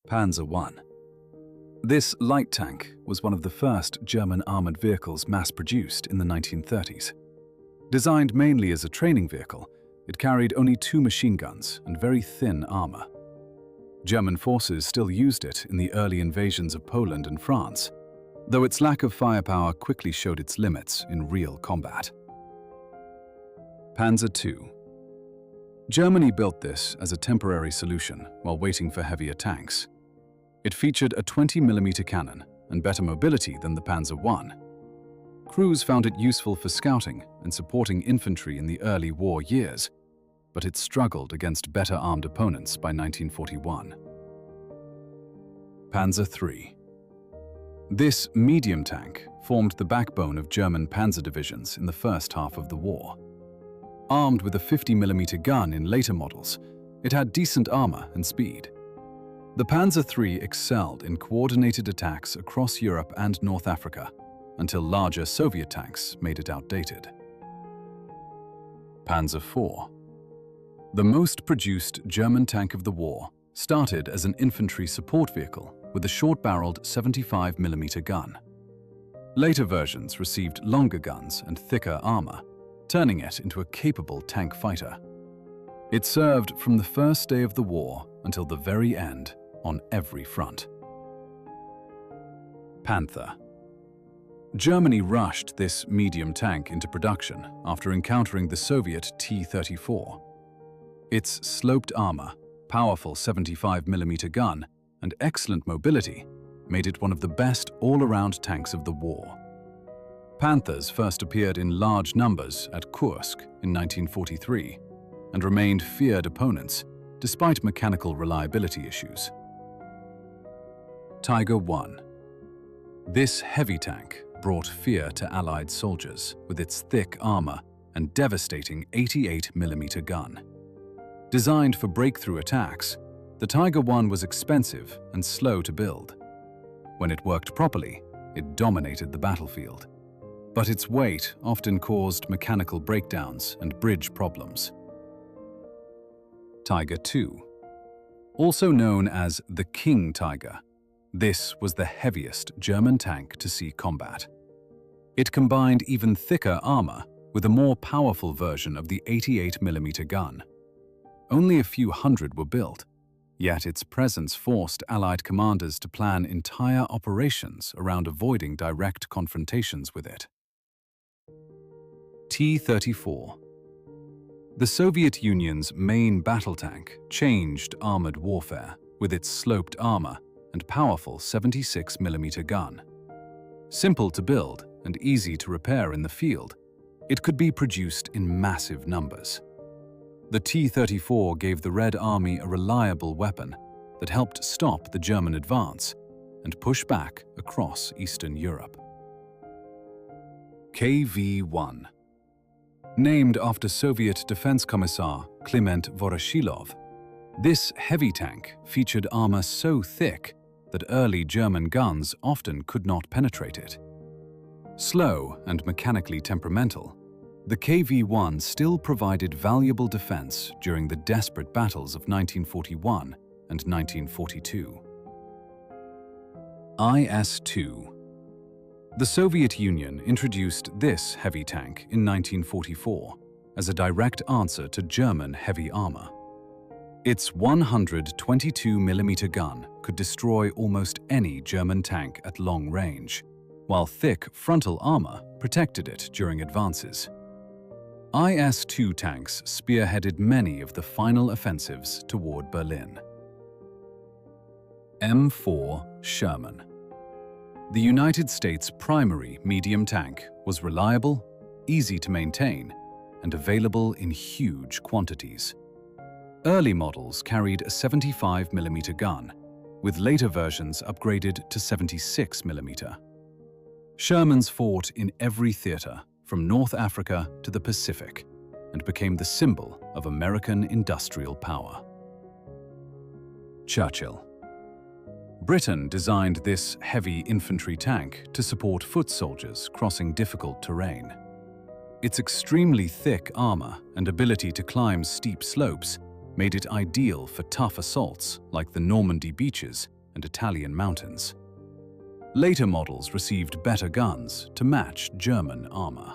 Panzer I. This light tank was one of the first German armored vehicles mass-produced in the 1930s. Designed mainly as a training vehicle, it carried only 2 machine guns and very thin armor. German forces still used it in the early invasions of Poland and France, though its lack of firepower quickly showed its limits in real combat. Panzer II. Germany built this as a temporary solution while waiting for heavier tanks. It featured a 20mm cannon and better mobility than the Panzer I. Crews found it useful for scouting and supporting infantry in the early war years, but it struggled against better armed opponents by 1941. Panzer III. This medium tank formed the backbone of German panzer divisions in the first half of the war. Armed with a 50mm gun in later models, it had decent armor and speed. The Panzer III excelled in coordinated attacks across Europe and North Africa, until larger Soviet tanks made it outdated. Panzer IV. The most produced German tank of the war started as an infantry support vehicle with a short-barreled 75mm gun. Later versions received longer guns and thicker armor, turning it into a capable tank fighter. It served from the first day of the war until the very end on every front. Panther. Germany rushed this medium tank into production after encountering the Soviet T-34. Its sloped armor, powerful 75mm gun, and excellent mobility made it one of the best all-around tanks of the war. Panthers first appeared in large numbers at Kursk in 1943 and remained feared opponents despite mechanical reliability issues. Tiger I. This heavy tank brought fear to Allied soldiers with its thick armor and devastating 88mm gun. Designed for breakthrough attacks, the Tiger I was expensive and slow to build. When it worked properly, it dominated the battlefield. But its weight often caused mechanical breakdowns and bridge problems. Tiger II. Also known as the King Tiger, this was the heaviest German tank to see combat. It combined even thicker armor with a more powerful version of the 88mm gun. Only a few hundred were built, yet its presence forced Allied commanders to plan entire operations around avoiding direct confrontations with it. T-34. The Soviet Union's main battle tank changed armored warfare with its sloped armor and powerful 76mm gun. Simple to build and easy to repair in the field, it could be produced in massive numbers. The T-34 gave the Red Army a reliable weapon that helped stop the German advance and push back across Eastern Europe. KV-1. Named after Soviet Defense Commissar Kliment Voroshilov, this heavy tank featured armor so thick that early German guns often could not penetrate it. Slow and mechanically temperamental, the KV-1 still provided valuable defense during the desperate battles of 1941 and 1942. IS-2. The Soviet Union introduced this heavy tank in 1944 as a direct answer to German heavy armor. Its 122mm gun could destroy almost any German tank at long range, while thick frontal armor protected it during advances. IS-2 tanks spearheaded many of the final offensives toward Berlin. M4 Sherman. The United States' primary medium tank was reliable, easy to maintain, and available in huge quantities. Early models carried a 75mm gun, with later versions upgraded to 76mm. Shermans fought in every theater, from North Africa to the Pacific, and became the symbol of American industrial power. Churchill. Britain designed this heavy infantry tank to support foot soldiers crossing difficult terrain. Its extremely thick armor and ability to climb steep slopes made it ideal for tough assaults like the Normandy beaches and Italian mountains. Later models received better guns to match German armor.